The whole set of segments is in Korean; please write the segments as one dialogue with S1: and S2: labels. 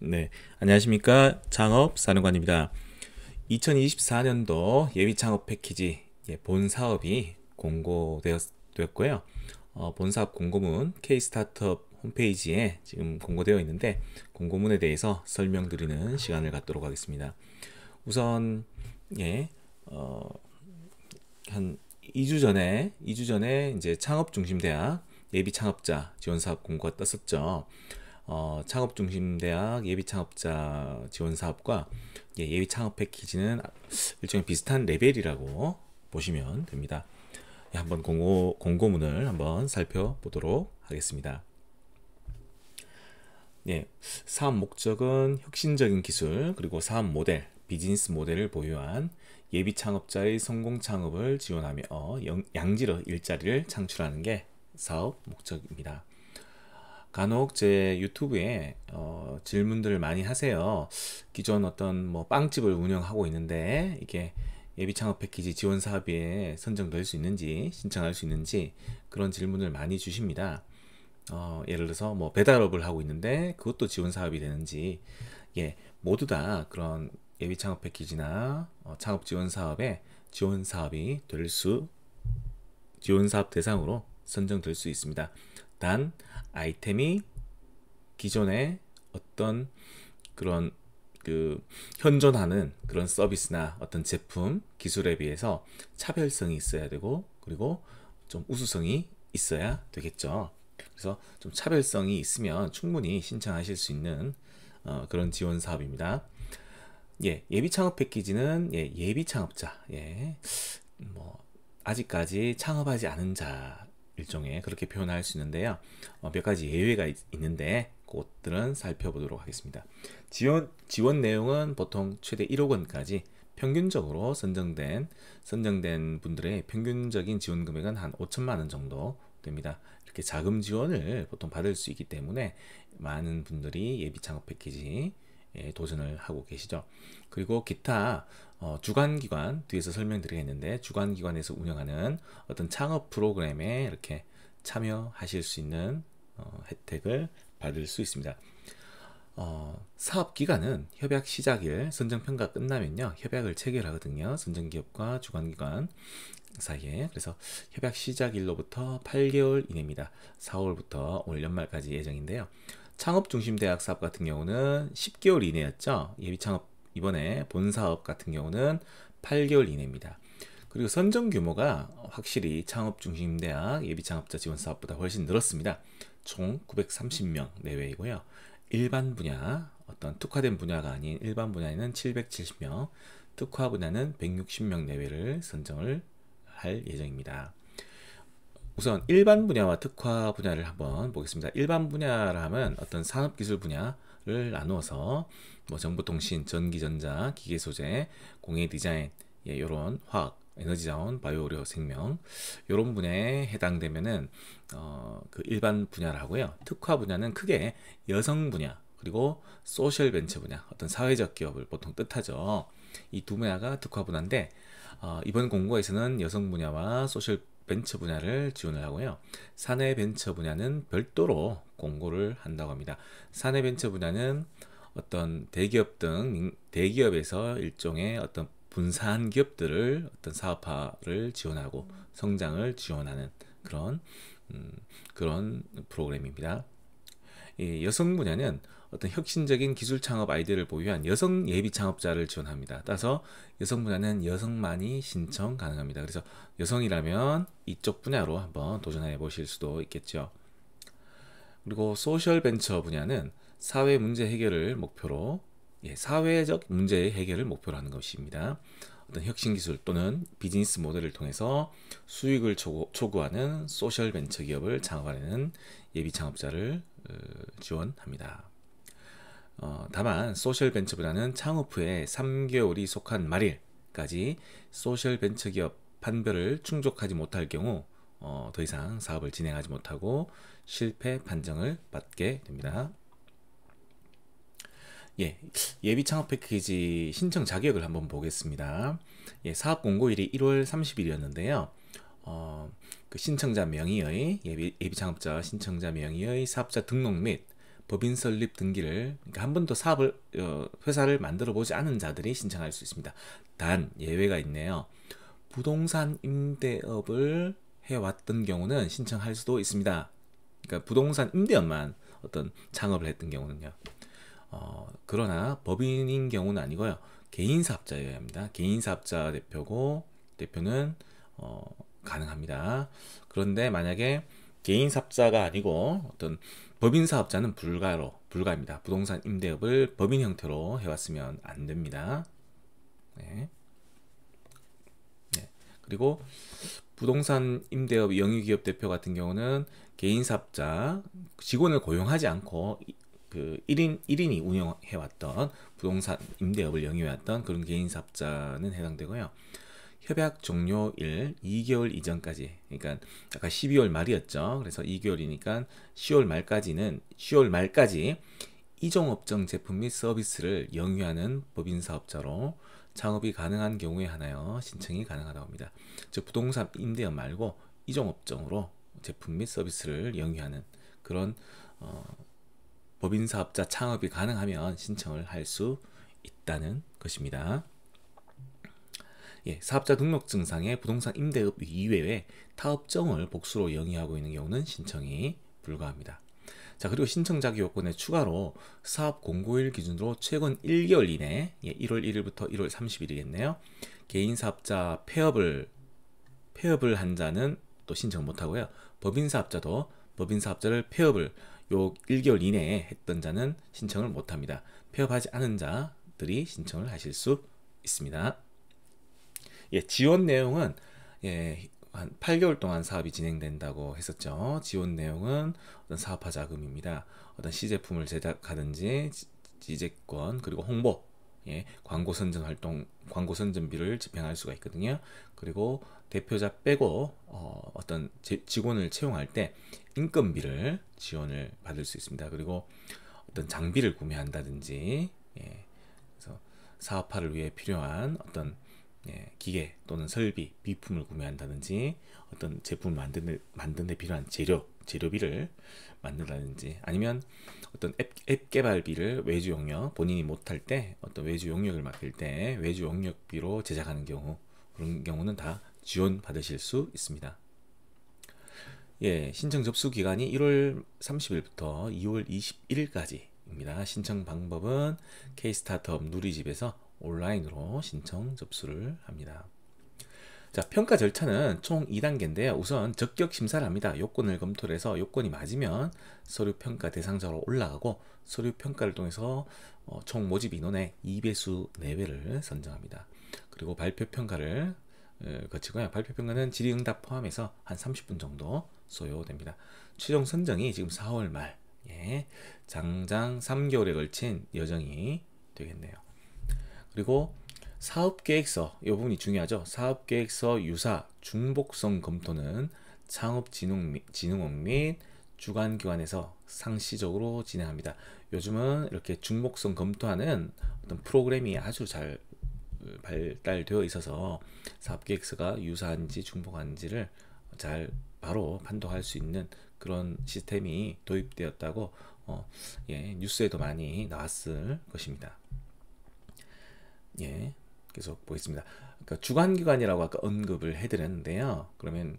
S1: 네, 안녕하십니까. 창업사령관입니다. 2024년도 예비 창업 패키지 본 사업이 공고되었고요. 본 사업 공고문 K-스타트업 홈페이지에 지금 공고되어 있는데 공고문에 대해서 설명드리는 시간을 갖도록 하겠습니다. 우선 한 2주 전에 이제 창업중심대학 예비 창업자 지원 사업 공고가 떴었죠. 창업중심대학 예비 창업자 지원 사업과 예비 창업 패키지는 일종의 비슷한 레벨이라고 보시면 됩니다. 한번 공고문을 한번 살펴보도록 하겠습니다. 사업 목적은 혁신적인 기술 그리고 사업 모델, 비즈니스 모델을 보유한 예비 창업자의 성공 창업을 지원하며 양질의 일자리를 창출하는 게 사업 목적입니다. 간혹 제 유튜브에 질문들을 많이 하세요. 기존 어떤 뭐 빵집을 운영하고 있는데 이게 예비 창업 패키지 지원 사업에 선정될 수 있는지 신청할 수 있는지 그런 질문을 많이 주십니다. 예를 들어서 뭐 배달업을 하고 있는데 그것도 지원 사업이 되는지 모두 다 그런 예비 창업 패키지나 창업 지원 사업에 지원 사업이 지원 사업 대상으로 선정될 수 있습니다. 단 아이템이 기존의 어떤 그런 현존하는 그런 서비스나 어떤 제품, 기술에 비해서 차별성이 있어야 되고 그리고 좀 우수성이 있어야 되겠죠. 그래서 좀 차별성이 있으면 충분히 신청하실 수 있는 그런 지원 사업입니다. 예비 창업 패키지는 예비 창업자, 뭐 아직까지 창업하지 않은 자 일종의 그렇게 표현할 수 있는데요. 몇 가지 예외가 있는데 그것들은 살펴보도록 하겠습니다. 지원 내용은 보통 최대 1억 원까지 평균적으로 선정된 분들의 평균적인 지원 금액은 한 5천만 원 정도 됩니다. 이렇게 자금 지원을 보통 받을 수 있기 때문에 많은 분들이 예비 창업 패키지 도전을 하고 계시죠. 그리고 기타 주관기관 뒤에서 설명드리겠는데 주관기관에서 운영하는 어떤 창업 프로그램에 이렇게 참여하실 수 있는 혜택을 받을 수 있습니다. 사업 기간은 협약 시작일 선정평가 끝나면요 협약을 체결하거든요. 선정기업과 주관기관 사이에. 그래서 협약 시작일로부터 8개월 이내입니다. 4월부터 올 연말까지 예정인데요. 창업중심대학 사업 같은 경우는 10개월 이내였죠. 예비창업 이번에 본사업 같은 경우는 8개월 이내입니다. 그리고 선정 규모가 확실히 창업중심대학 예비창업자 지원사업보다 훨씬 늘었습니다. 총 930명 내외이고요. 일반 분야, 어떤 특화된 분야가 아닌 일반 분야에는 770명, 특화 분야는 160명 내외를 선정을 할 예정입니다. 우선 일반 분야와 특화 분야를 한번 보겠습니다. 일반 분야라 하면 어떤 산업기술 분야를 나누어서 뭐 정보통신, 전기전자, 기계소재, 공예 디자인, 이런 화학, 에너지자원, 바이오의료, 생명 이런 분야에 해당되면은 그 일반 분야를 하고요. 특화 분야는 크게 여성 분야 그리고 소셜 벤처 분야, 어떤 사회적 기업을 보통 뜻하죠. 이 두 분야가 특화 분야인데 이번 공고에서는 여성 분야와 소셜 벤처 분야를 지원을 하고요. 사내 벤처 분야는 별도로 공고를 한다고 합니다. 사내 벤처 분야는 어떤 대기업 등 대기업에서 일종의 어떤 분산 기업들을 어떤 사업화를 지원하고 성장을 지원하는 그런 프로그램입니다. 이 여성 분야는 어떤 혁신적인 기술 창업 아이디어를 보유한 여성 예비 창업자를 지원합니다. 따라서 여성 분야는 여성만이 신청 가능합니다. 그래서 여성이라면 이쪽 분야로 한번 도전해 보실 수도 있겠죠. 그리고 소셜 벤처 분야는 사회 문제 해결을 목표로 사회적 문제 해결을 목표로 하는 것입니다. 어떤 혁신 기술 또는 비즈니스 모델을 통해서 수익을 초구하는 소셜 벤처 기업을 창업하려는 예비 창업자를 지원합니다. 다만 소셜 벤처보다는 창업 후에 3개월이 속한 말일까지 소셜 벤처 기업 판별을 충족하지 못할 경우 더 이상 사업을 진행하지 못하고 실패 판정을 받게 됩니다. 예비 창업 패키지 신청 자격을 한번 보겠습니다. 사업 공고일이 1월 30일이었는데요. 그 신청자 명의의 예비 창업자 신청자 명의의 사업자 등록 및 법인 설립 등기를, 그러니까 한 번도 사업을 회사를 만들어 보지 않은 자들이 신청할 수 있습니다. 단 예외가 있네요. 부동산 임대업을 해왔던 경우는 신청할 수도 있습니다. 그러니까 부동산 임대업만 어떤 창업을 했던 경우는요. 그러나 법인인 경우는 아니고요. 개인 사업자여야 합니다. 개인 사업자 대표는 가능합니다. 그런데 만약에 개인 사업자가 아니고 어떤 법인 사업자는 불가입니다. 부동산 임대업을 법인 형태로 해왔으면 안 됩니다. 네. 네. 그리고 부동산 임대업 영유기업 대표 같은 경우는 개인 사업자, 직원을 고용하지 않고 그 1인이 운영해왔던 부동산 임대업을 영위해왔던 그런 개인 사업자는 해당되고요. 협약 종료일 2개월 이전까지, 그러니까 아까 12월 말이었죠. 그래서 2개월이니까 10월 말까지 이종업종 제품 및 서비스를 영위하는 법인 사업자로 창업이 가능한 경우에 하나여 신청이 가능하다고 합니다. 즉 부동산 임대업 말고 이종업종으로 제품 및 서비스를 영위하는 그런 법인 사업자 창업이 가능하면 신청을 할 수 있다는 것입니다. 예, 사업자 등록증상에 부동산 임대업 이외에 타업종을 복수로 영위하고 있는 경우는 신청이 불가합니다. 자, 그리고 신청 자격 요건에 추가로 사업 공고일 기준으로 최근 1개월 이내, 1월 1일부터 1월 30일이겠네요. 개인 사업자 폐업을 한 자는 또 신청 못 하고요. 법인 사업자도 법인 사업자를 폐업을 요 1개월 이내에 했던 자는 신청을 못 합니다. 폐업하지 않은 자들이 신청을 하실 수 있습니다. 예, 지원 내용은 한 8개월 동안 사업이 진행된다고 했었죠. 지원 내용은 어떤 사업화 자금입니다. 어떤 시제품을 제작하든지 지재권 그리고 홍보, 광고 선전 활동, 광고 선전비를 집행할 수가 있거든요. 그리고 대표자 빼고 어떤 직원을 채용할 때 인건비를 지원을 받을 수 있습니다. 그리고 어떤 장비를 구매한다든지, 그래서 사업화를 위해 필요한 어떤 기계 또는 설비, 비품을 구매한다든지 어떤 제품을 만드는 데 필요한 재료비를 만든다든지 아니면 어떤 앱 개발비를 외주 용역, 본인이 못할 때 어떤 외주 용역을 맡길 때 외주 용역비로 제작하는 경우, 그런 경우는 다 지원 받으실 수 있습니다. 예, 신청 접수 기간이 1월 30일부터 2월 21일까지입니다. 신청 방법은 K-스타트업 누리집에서 온라인으로 신청 접수를 합니다. 자, 평가 절차는 총 2단계인데요. 우선 적격 심사를 합니다. 요건을 검토를 해서 요건이 맞으면 서류 평가 대상자로 올라가고 서류 평가를 통해서 총 모집 인원의 2배수 내외를 선정합니다. 그리고 발표 평가를 거치고요. 발표 평가는 질의응답 포함해서 한 30분 정도 소요됩니다. 최종 선정이 지금 4월 말, 장장 3개월에 걸친 여정이 되겠네요. 그리고 사업계획서, 이 부분이 중요하죠. 사업계획서 유사 중복성 검토는 창업진흥원 및 주관기관에서 상시적으로 진행합니다. 요즘은 이렇게 중복성 검토하는 어떤 프로그램이 아주 잘 발달되어 있어서 사업계획서가 유사한지 중복한지를 잘 바로 판독할 수 있는 그런 시스템이 도입되었다고 뉴스에도 많이 나왔을 것입니다. 예, 계속 보겠습니다. 그러니까 주관기관이라고 아까 언급을 해드렸는데요. 그러면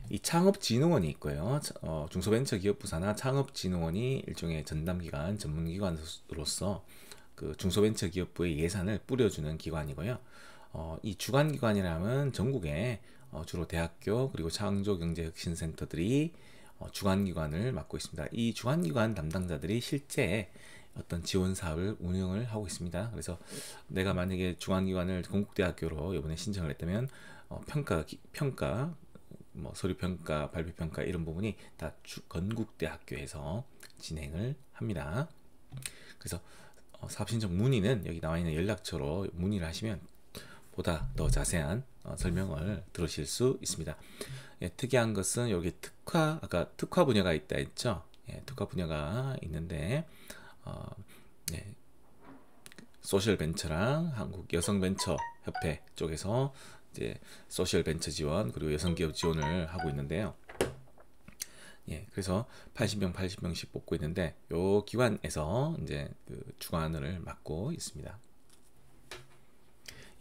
S1: 이 창업진흥원이 있고요. 중소벤처기업부사나 창업진흥원이 일종의 전담기관, 전문기관으로서 그 중소벤처기업부의 예산을 뿌려주는 기관이고요. 이 주관기관이라면 전국에 주로 대학교 그리고 창조경제혁신센터들이 주관기관을 맡고 있습니다. 이 주관기관 담당자들이 실제 어떤 지원 사업을 운영을 하고 있습니다. 그래서 내가 만약에 주관기관을 건국대학교로 이번에 신청을 했다면 평가, 뭐 서류평가, 발표평가 이런 부분이 다 건국대학교에서 진행을 합니다. 그래서 사업신청 문의는 여기 나와 있는 연락처로 문의를 하시면 보다 더 자세한 설명을 들으실 수 있습니다. 특이한 것은 여기 아까 특화 분야가 있다 했죠. 특화 분야가 있는데 소셜벤처랑 한국여성벤처협회 쪽에서 이제 소셜벤처 지원 그리고 여성기업 지원을 하고 있는데요. 예, 그래서 80명씩 뽑고 있는데 요 기관에서 이제 그 주관을 맡고 있습니다.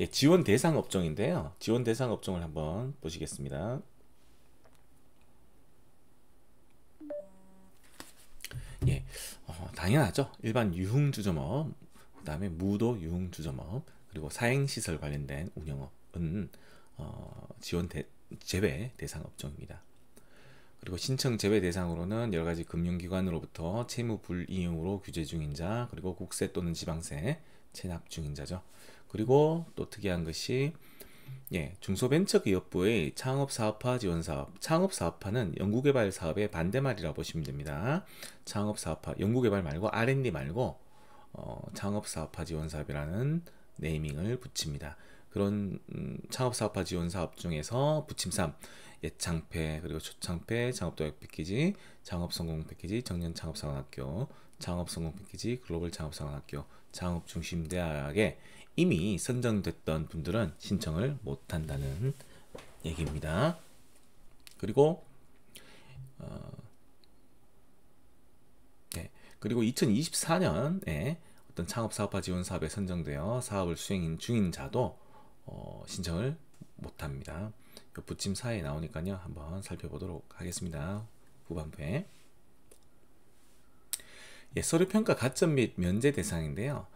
S1: 예, 지원 대상 업종인데요. 지원 대상 업종을 한번 보시겠습니다. 예, 당연하죠. 일반 유흥주점업, 그 다음에 무도 유흥주점업, 그리고 사행시설 관련된 운영업은 제외 대상 업종입니다. 그리고 신청 제외 대상으로는 여러 가지 금융기관으로부터 채무 불이용으로 규제 중인 자, 그리고 국세 또는 지방세 체납 중인 자죠. 그리고 또 특이한 것이 예, 중소벤처기업부의 창업사업화 지원사업. 창업사업화는 연구개발 사업의 반대말이라고 보시면 됩니다. 창업사업화, 연구개발 말고 R&D 말고 창업사업화 지원사업이라는 네이밍을 붙입니다. 그런 창업사업화 지원사업 중에서 부침3 예창패, 그리고 초창패, 창업도약 패키지, 창업성공 패키지, 청년창업사관학교, 창업성공 패키지, 글로벌 창업사관학교, 창업중심대학에 이미 선정됐던 분들은 신청을 못한다는 얘기입니다. 그리고 네, 그리고 2024년에 어떤 창업사업화 지원사업에 선정되어 사업을 수행 중인 자도 신청을 못합니다. 붙임 사에 나오니까요. 한번 살펴보도록 하겠습니다. 후반부에. 예, 서류평가 가점 및 면제 대상인데요.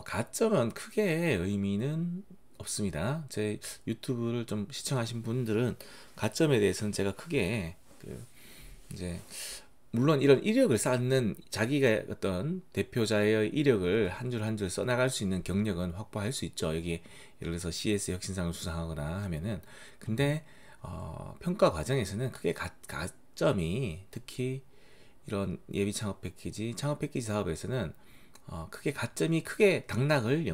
S1: 가점은 크게 의미는 없습니다. 제 유튜브를 좀 시청하신 분들은 가점에 대해서는 제가 크게 이제 물론 이런 이력을 쌓는 자기가 어떤 대표자의 이력을 한 줄 한 줄 써나갈 수 있는 경력은 확보할 수 있죠. 여기 예를 들어서 CS 혁신상을 수상하거나 하면은 근데 평가 과정에서는 크게 가점이 특히 이런 예비 창업 패키지 사업에서는 가점이 크게 당락에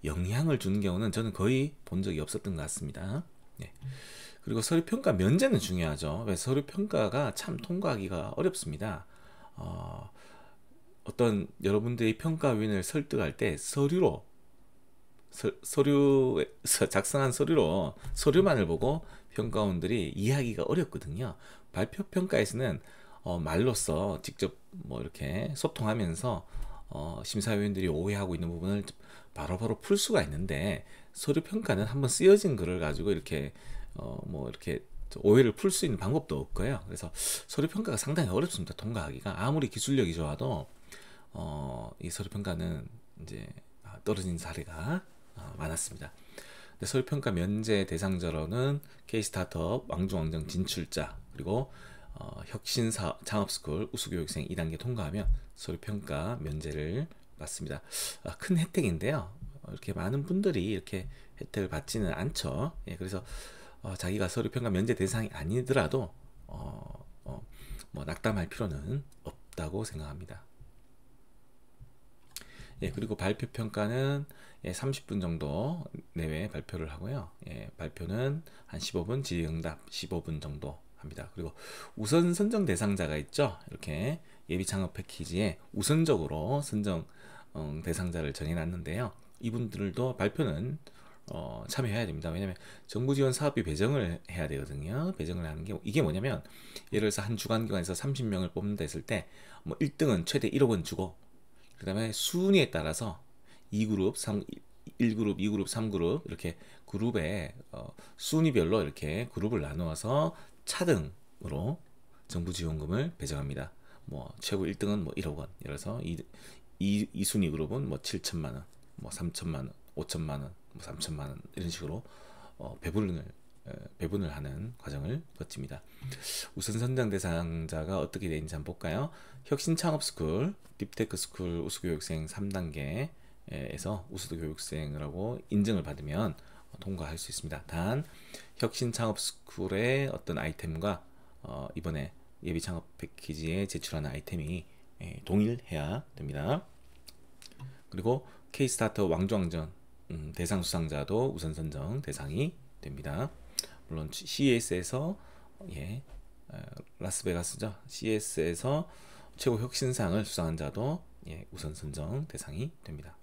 S1: 영향을 주는 경우는 저는 거의 본 적이 없었던 것 같습니다. 네. 그리고 서류평가 면제는 중요하죠. 왜 서류평가가 참 통과하기가 어렵습니다. 어떤 여러분들이 평가위원을 설득할 때 작성한 서류만을 보고 평가원들이 이해하기가 어렵거든요. 발표 평가에서는 말로써 직접 뭐 이렇게 소통하면서 심사위원들이 오해하고 있는 부분을 바로바로 풀 수가 있는데 서류 평가는 한번 쓰여진 글을 가지고 이렇게 뭐 이렇게 오해를 풀 수 있는 방법도 없고요. 그래서 서류 평가가 상당히 어렵습니다. 통과하기가 아무리 기술력이 좋아도 이 서류 평가는 이제 떨어진 사례가 많았습니다. 서류 평가 면제 대상자로는 K-스타트업 왕중왕정 진출자 그리고 혁신사 창업스쿨 우수교육생 2단계 통과하면 서류평가 면제를 받습니다. 큰 혜택인데요. 이렇게 많은 분들이 이렇게 혜택을 받지는 않죠. 예, 그래서 자기가 서류평가 면제 대상이 아니더라도 뭐 낙담할 필요는 없다고 생각합니다. 예, 그리고 발표평가는 30분 정도 내외 발표를 하고요. 예, 발표는 한 15분, 질의응답 15분 정도 합니다. 그리고 우선 선정 대상자가 있죠. 이렇게 예비 창업 패키지에 우선적으로 선정 대상자를 정해놨는데요. 이분들도 발표는 참여해야 됩니다. 왜냐하면 정부 지원 사업비 배정을 해야 되거든요. 배정을 하는 게 이게 뭐냐면 예를 들어서 한 주관기관에서 30명을 뽑는다 했을 때 뭐 1등은 최대 1억 원 주고 그 다음에 순위에 따라서 2그룹, 1그룹, 2그룹, 3그룹 이렇게 그룹에 순위별로 이렇게 그룹을 나누어서 차등으로 정부 지원금을 배정합니다. 뭐 최고 1등은 뭐 1억 원, 예를 들어서 2순위 그룹은 뭐 7천만 원, 뭐 3천만 원, 5천만 원, 뭐 3천만 원 이런 식으로 배분을 하는 과정을 거칩니다. 우선 선정 대상자가 어떻게 되는지 한번 볼까요? 혁신창업스쿨, 딥테크스쿨 우수교육생 3단계에서 우수교육생이라고 인증을 받으면 통과할 수 있습니다. 단 혁신창업스쿨의 어떤 아이템과 이번에 예비창업 패키지에 제출하는 아이템이 동일해야 됩니다. 그리고 K-스타트업 왕중왕전 대상 수상자도 우선 선정 대상이 됩니다. 물론 CES에서 라스베가스죠. CES에서 최고 혁신상을 수상한 자도 우선 선정 대상이 됩니다.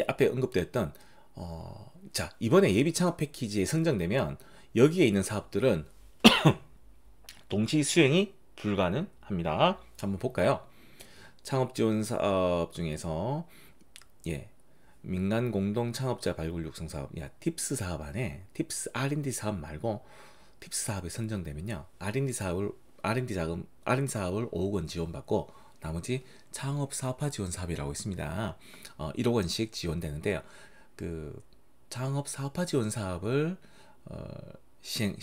S1: 앞에 언급됐던 자 이번에 예비 창업 패키지에 선정되면 여기에 있는 사업들은 동시 수행이 불가능합니다. 한번 볼까요? 창업 지원 사업 중에서 예, 민간 공동 창업자 발굴 육성 사업, 팁스 사업 안에 팁스 R&D 사업 말고 팁스 사업에 선정되면요, R&D 사업을 5억 원 지원받고 나머지 창업 사업화 지원 사업이라고 있습니다. 1억 원씩 지원되는데요. 그 창업 사업화 지원 사업을 시행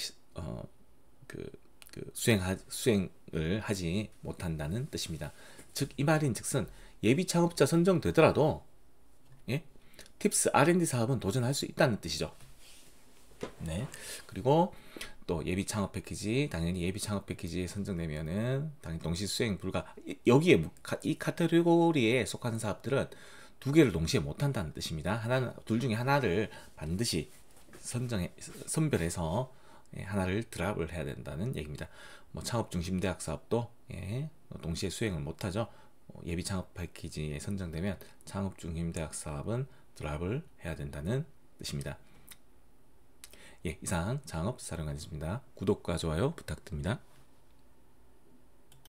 S1: 수행을 하지 못한다는 뜻입니다. 즉 이 말인즉슨 예비 창업자 선정되더라도 팁스 R&D 사업은 도전할 수 있다는 뜻이죠. 네. 그리고 또 예비 창업 패키지, 당연히 예비 창업 패키지에 선정되면은 당연히 동시 수행 불가. 여기에 이 카테고리에 속하는 사업들은 두 개를 동시에 못 한다는 뜻입니다. 둘 중에 하나를 반드시 선별해서 하나를 드랍을 해야 된다는 얘기입니다. 뭐 창업 중심 대학 사업도 동시에 수행을 못 하죠. 예비 창업 패키지에 선정되면 창업 중심 대학 사업은 드랍을 해야 된다는 뜻입니다. 이상 창업 사령관이었습니다. 구독과 좋아요 부탁드립니다.